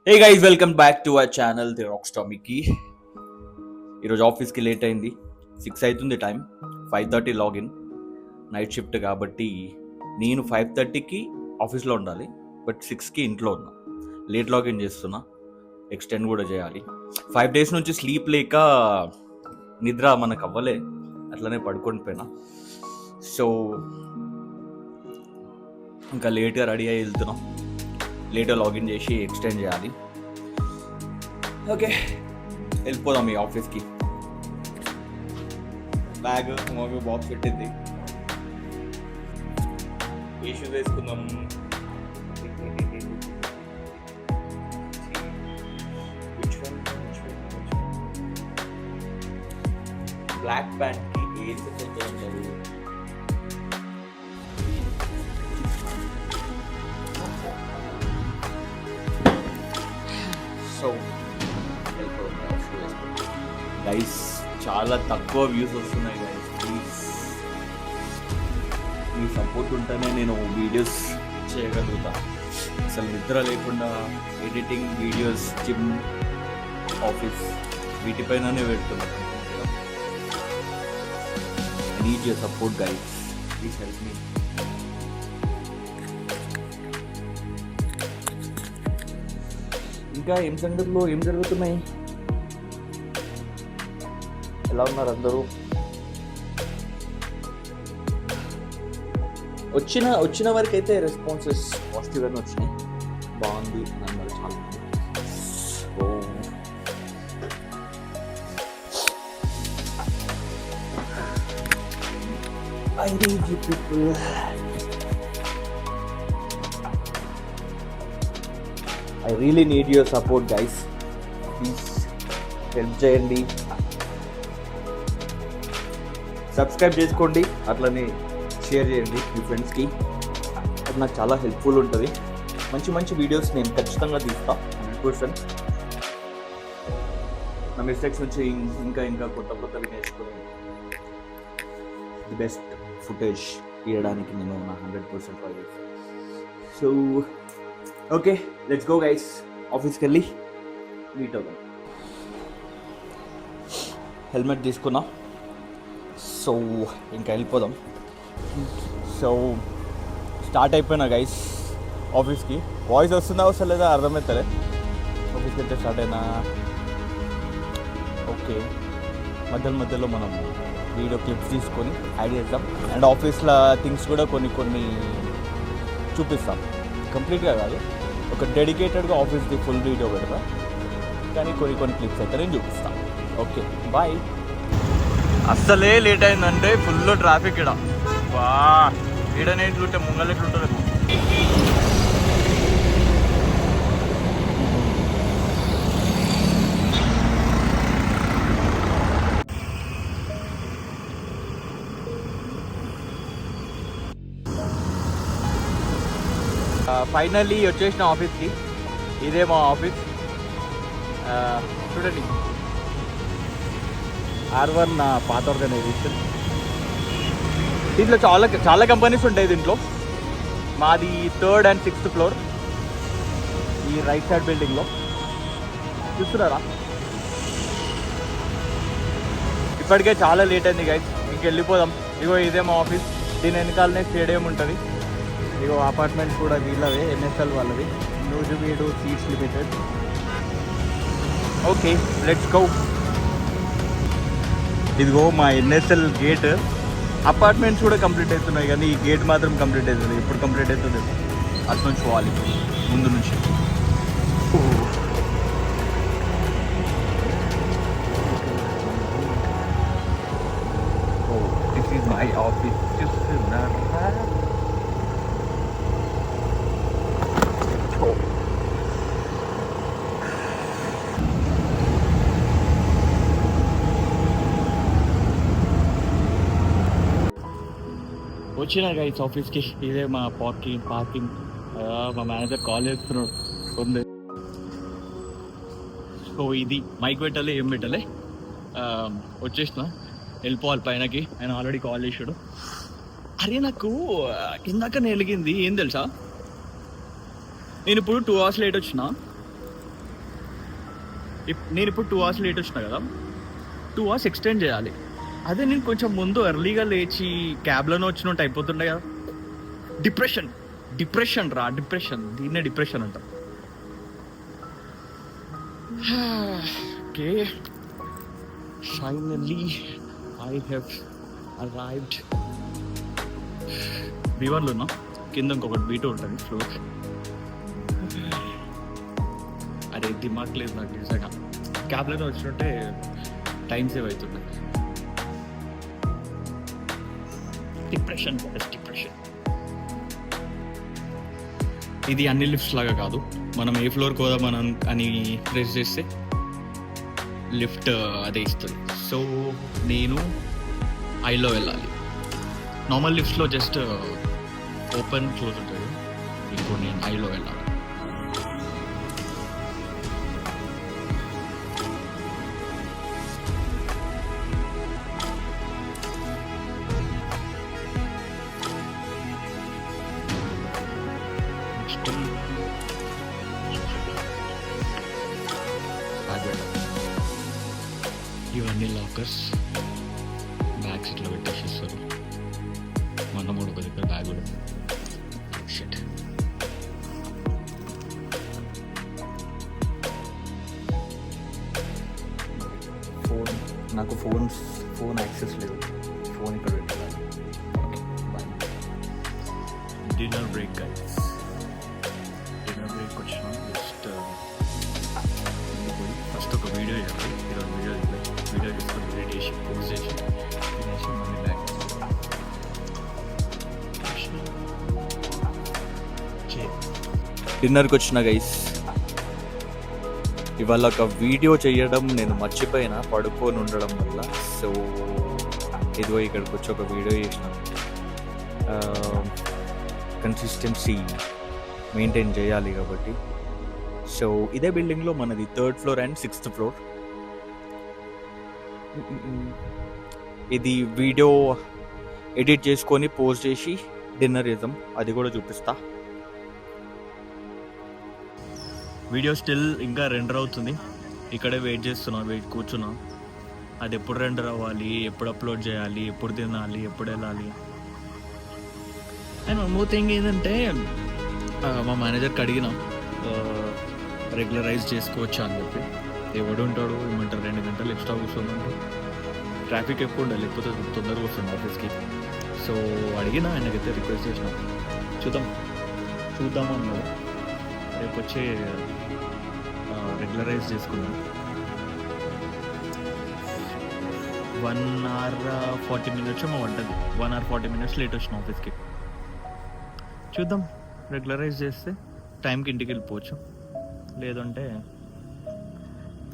Hey guys, welcome back to our channel the rock star Mickey. ఈరోజు ఆఫీస్కి late అయింది. 6 అవుతుంది టైం. 5:30 లాగిన్. నైట్ షిఫ్ట్ కాబట్టి నేను 5:30కి ఆఫీస్లో ఉండాలి, బట్ 6కి ఇంట్లో ఉన్నా. లేట్ లాగిన్ చేస్తున్నా, ఎక్స్టెండ్ కూడా చేయాలి. 5 days నుంచి స్లీప్ లేక నిద్ర మనకు అవ్వలే, అట్లనే పడుకొని పోయినా. సో ఇంకా లేట్గా రెడీ అయ్యి వెళ్తున్నాం. లేటర్ లాగిన్ చేసి ఎక్స్టెండ్ చేయాలి. ఓకే, వెళ్ళిపోదాం ఈ ఆఫీస్కి. బ్యాగ్ మమ్మీ బాక్స్ పెట్టింది, ఏ షూస్ వేసుకుందాం. బ్లాక్ ప్యాంట్కి ఏది చెప్తారు. సో గైస్, చాలా తక్కువ వ్యూస్ వస్తున్నాయి గైస్. ప్లీజ్ మీ సపోర్ట్ ఉంటేనే నేను వీడియోస్ చేయగలుగుతా. అసలు నిద్ర లేకుండా ఎడిటింగ్ వీడియోస్, జిమ్, ఆఫీస్ వీటిపైననే పెడుతున్నా. I need your support guys, please help me. ఇంకా ఏం సంగతులు, ఏం జరుగుతున్నాయి, ఎలా ఉన్నారు అందరూ? వచ్చిన వరకు అయితే రెస్పాన్సెస్ పాజిటివ్గానే వచ్చినాయి. బాగుంది అన్నారు చాలా. I need you people. I really need your support guys. Please help చేయండి, సబ్స్క్రైబ్ చేసుకోండి, అట్లనే షేర్ చేయండి మీ ఫ్రెండ్స్కి. అది నాకు చాలా హెల్ప్ఫుల్ ఉంటుంది. మంచి మంచి వీడియోస్ నేను ఖచ్చితంగా తీస్తాను 100%. నా మిస్టేక్స్ నుంచి ఇంకా కొత్తవి నేర్చుకొని ది బెస్ట్ ఫుటేజ్ తీయడానికి నేను నా 100% ట్రై చేస్తాను. So okay, let's go guys. ఆఫీస్కి వెళ్ళి మీట్ అవుదాం. హెల్మెట్ తీసుకున్నా, సో ఇంకా వెళ్ళిపోదాం. సో స్టార్ట్ అయిపోయినా గైస్ ఆఫీస్కి. వాయిస్ వస్తుందా అవసరం లేదా అర్థమవుతలే. ఆఫీస్కి అయితే స్టార్ట్ అయినా. ఓకే, మధ్యలో మనం వీడియో క్లిప్స్ తీసుకొని యాడ్ చేద్దాం. అండ్ ఆఫీస్లో థింగ్స్ కూడా కొన్ని చూపిస్తాం. కంప్లీట్గా కాదు, ఒక డెడికేటెడ్గా ఆఫీస్కి ఫుల్ వీడియో పెడతా, కానీ కొన్ని క్లిప్స్ అయితే నేను చూపిస్తాను. Okay bye. అస్సలే లేట్ అయిందంటే ఫుల్ ట్రాఫిక్ ఇక్కడ. వా, ఈడనే ఎట్లుంటే ముంగల్ ఎట్లుంటుంది. ఫైనల్లీ వచ్చేసిన ఆఫీస్కి. ఇదే మా ఆఫీస్. చూడండి, R1 నా పాత ఆర్గనైజేషన్. దీంట్లో చాలా కంపెనీస్ ఉంటాయి. దీంట్లో మాది 3rd and 6th floor, ఈ రైట్ సైడ్ బిల్డింగ్లో. చూస్తున్నారా, ఇప్పటికే చాలా లేట్ అయింది గైస్. ఇంకెళ్ళిపోదాం. ఇగో ఇదే మా ఆఫీస్. దీని వెనకాలనే స్టేడియం ఉంటుంది. ఇగో అపార్ట్మెంట్స్ కూడా వీళ్ళవే, NSL వాళ్ళవి, Nuzvid seats limited. Okay, let's go. ఇదిగో మా NSL గేట్. అపార్ట్మెంట్స్ కూడా కంప్లీట్ అవుతున్నాయి, కానీ ఈ గేట్ మాత్రం కంప్లీట్ అవుతుంది. ఎప్పుడు కంప్లీట్ అవుతుంది అటు నుంచి పోవాలి, ముందు నుంచి. This is my office. వచ్చినా గైస్ ఆఫీస్కి. ఇదే మా పార్కింగ్. మా మేనేజర్ కాల్ చేస్తున్నాడు ఉంది. సో ఇది మైక్ పెట్టాలి, ఏం పెట్టాలి. వచ్చేసిన, వెళ్ళిపోవాలి పైనకి. ఆయన ఆల్రెడీ కాల్ చేశాడు. అరే నాకు ఇందాక వెలిగింది ఏం తెలుసా, నేను ఇప్పుడు 2 hours లేట్ వచ్చిన. నేను ఇప్పుడు 2 hours లేట్ వచ్చినా కదా, 2 hours ఎక్స్టెండ్ చేయాలి. అదే నేను కొంచెం ముందు ఎర్లీగా లేచి క్యాబ్లోనే వచ్చినట్టు అయిపోతుండే కదా. డిప్రెషన్ దీన్నే డిప్రెషన్ అంటాం. Okay, finally I have arrived. B1లో ఉన్నా, కింద ఇంకొకటి B2 ఉంటుంది ఫ్లోర్. అరే దిమాగ్ లేదు నాకు నిజంగా. క్యాబ్లోనే వచ్చినట్టే టైం సేవ్ అవుతుంది. డిప్రెషన్. ఇది అన్ని లిఫ్ట్స్ లాగా కాదు. మనం ఏ ఫ్లోర్కి పోదాం అని ప్రెస్ చేస్తే లిఫ్ట్ అదే ఇస్తుంది. సో నేను ఐలో వెళ్ళాలి. నార్మల్ లిఫ్ట్స్లో జస్ట్ ఓపెన్ క్లోజ్ ఉంటుంది. ఇప్పుడు నేను ఐలో వెళ్ళాలి. ఇవన్నీ లాకర్స్, బ్యాగ్స్ ఇట్లా పెట్టేసేస్తారు. మన మూడు ఒక దగ్గర బ్యాగ్ కూడా. షిట్. నాకు ఫోన్ యాక్సెస్ లేదు. ఫోన్ ఇక్కడ పెట్టాలి. Okay bye. డిన్నర్ బ్రేక్ వచ్చిన జస్ట్ ఫస్ట్ ఒక వీడియో చేయాలి. ఈరోజు వీడియో చేసుకొని రెడీ చేసి పోస్ట్ చేసి తినేసి మళ్ళీ బ్యాక్. డిన్నర్కి వచ్చిన గైస్, ఇవాళ ఒక వీడియో చేయడం నేను మర్చిపోయినా పడుకొని ఉండడం వల్ల. సో ఇదిగో ఇక్కడికి వచ్చి ఒక వీడియో చేసిన. కన్సిస్టెన్సీ మెయింటైన్ చేయాలి కాబట్టి. సో ఇదే బిల్డింగ్లో మనది 3rd floor and 6th floor. ఇది వీడియో ఎడిట్ చేసుకొని పోస్ట్ చేసి డిన్నర్ చేద్దాం, అది కూడా చూపిస్తా. వీడియో స్టిల్ ఇంకా రెండర్ అవుతుంది. ఇక్కడే వెయిట్ కూర్చున్నా. అది ఎప్పుడు రెండర్ అవ్వాలి, ఎప్పుడు అప్లోడ్ చేయాలి, ఎప్పుడు తినాలి, ఎప్పుడు వెళ్ళాలి. అండ్ వన్ మోర్ థింగ్ ఏంటంటే, మా మేనేజర్కి అడిగినా రెగ్యులరైజ్ చేసుకోవచ్చా అని చెప్పి. ఎవడు ఉంటాడు ఏమంటారు, 2 గంటలు ఎక్స్ట్రా కూర్చోమంటే. ట్రాఫిక్ ఎక్కువ ఉండాలి, లేకపోతే తొందరగా వస్తుంది ఆఫీస్కి. సో అడిగినా, ఆయనకైతే రిక్వెస్ట్ చేసిన. చూద్దామన్నారు. రేపు వచ్చి రెగ్యులరైజ్ చేసుకున్నాం. 1 hour 40 minutes ఏమో పడ్డది. 1 hour 40 minutes లేట్ వచ్చిన ఆఫీస్కి. చూద్దాం, రెగ్యులరైజ్ చేస్తే టైంకి ఇంటికి వెళ్ళిపోవచ్చు. లేదంటే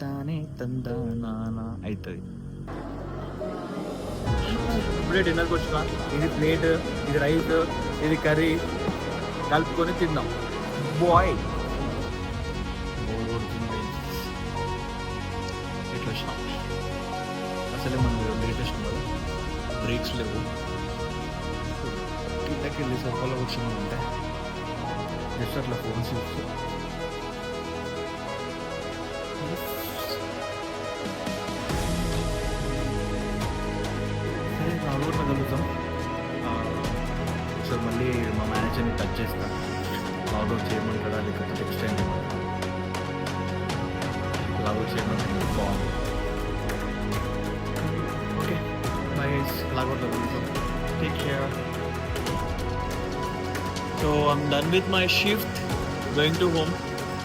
తానే తందా నానా అవుతుంది. ఇప్పుడే డిన్నర్కి వచ్చిన. ఇది ప్లేట్, ఇది రైస్, ఇది కర్రీ కలుపుకొని తిందాం. బాయ్ ఎట్లా వచ్చినాం అసలే మనం లేటెస్ట్ బ్రేక్స్ లేవు. కిందకి వెళ్ళి సోఫాలో కూర్చున్నామంటే జస్ట్ అట్లా ఫోన్స్ చూస్తూ సరే నాలుగు కలుగుతాం. సో మళ్ళీ మా మేనేజర్ని టచ్ చేస్తాను. లాగౌట్ చేయమంటారా లేకపోతే నెక్స్ట్ టైం లాగౌట్ చేయమంటారు. బాగుంది. ఓకే బాయ్, లాగౌట్లో కలుగుతాం. Take care. So I'm done with my shift, going to home.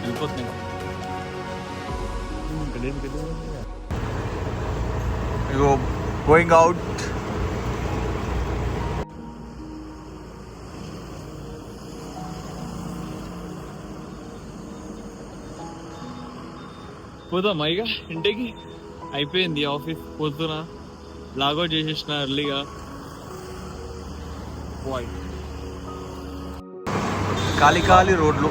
వెళ్ళిపోతున్నాను. Going out. పోదామా ఇక ఇంటికి? అయిపోయింది ఆఫీస్. పోతున్నా, లాగౌట్ చేసేసిన ఎర్లీగా. ఖాళీ రోడ్లు.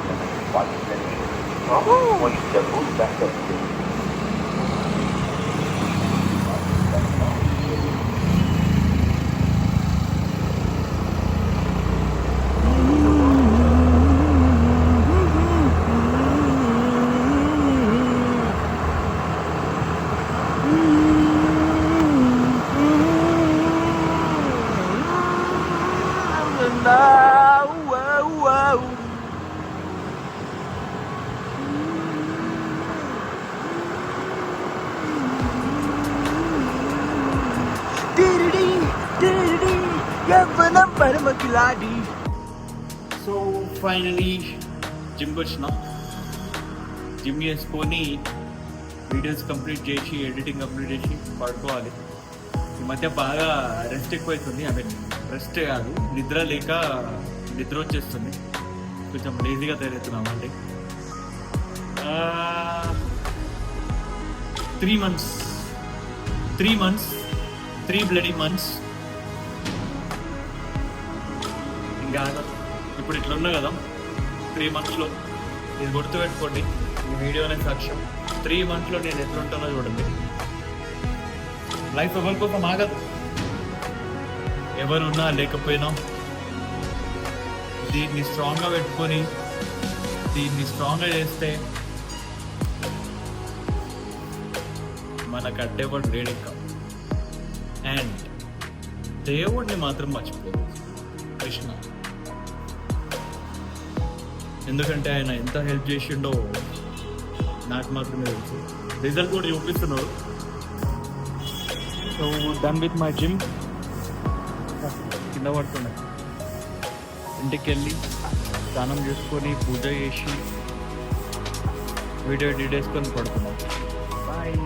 యవ్వనం పరమ కిలాడి. సో ఫైనలీ జిమ్కి వచ్చిన, జిమ్ చేసుకొని వీడియోస్ కంప్లీట్ చేసి ఎడిటింగ్ కంప్లీట్ చేసి పడుకోవాలి. ఈ మధ్య బాగా రెస్ట్ ఎక్కువైతుంది. ఐ మీన్ రెస్ట్ కాదు, నిద్ర లేక నిద్ర వచ్చేస్తుంది. కొంచెం లేజీగా తయారవుతున్నాం అంటే 3 months 3 bloody months ఇంకా ఇప్పుడు ఇట్లా ఉన్నా కదా. 3 monthsలో ఇది గుర్తుపెట్టుకోండి, ఈ వీడియోనే సాక్ష్యం. 3 monthsలో నేను ఎట్లా ఉంటానో చూడండి. లైఫ్ ఎవరి కోసం ఆగదు, ఎవరున్నా లేకపోయినా దీన్ని స్ట్రాంగ్గా పెట్టుకొని దీన్ని స్ట్రాంగ్గా చేస్తే మనకు అడ్డేవాడు లేడు ఇంకా. అండ్ దేవుడిని మాత్రం మర్చిపోదు కృష్ణ, ఎందుకంటే ఆయన ఎంత హెల్ప్ చేసిండో నాకు మాత్రమే తెలుసు. రిజల్ట్ కూడా చూపిస్తున్నాడు. So done with my gym. కింద పడుతున్నాయి. ఇంటికి వెళ్ళి స్నానం చేసుకొని పూజ చేసి వీడియో ఎడిట్ చేసుకొని పడుకున్నాం. బాయ్.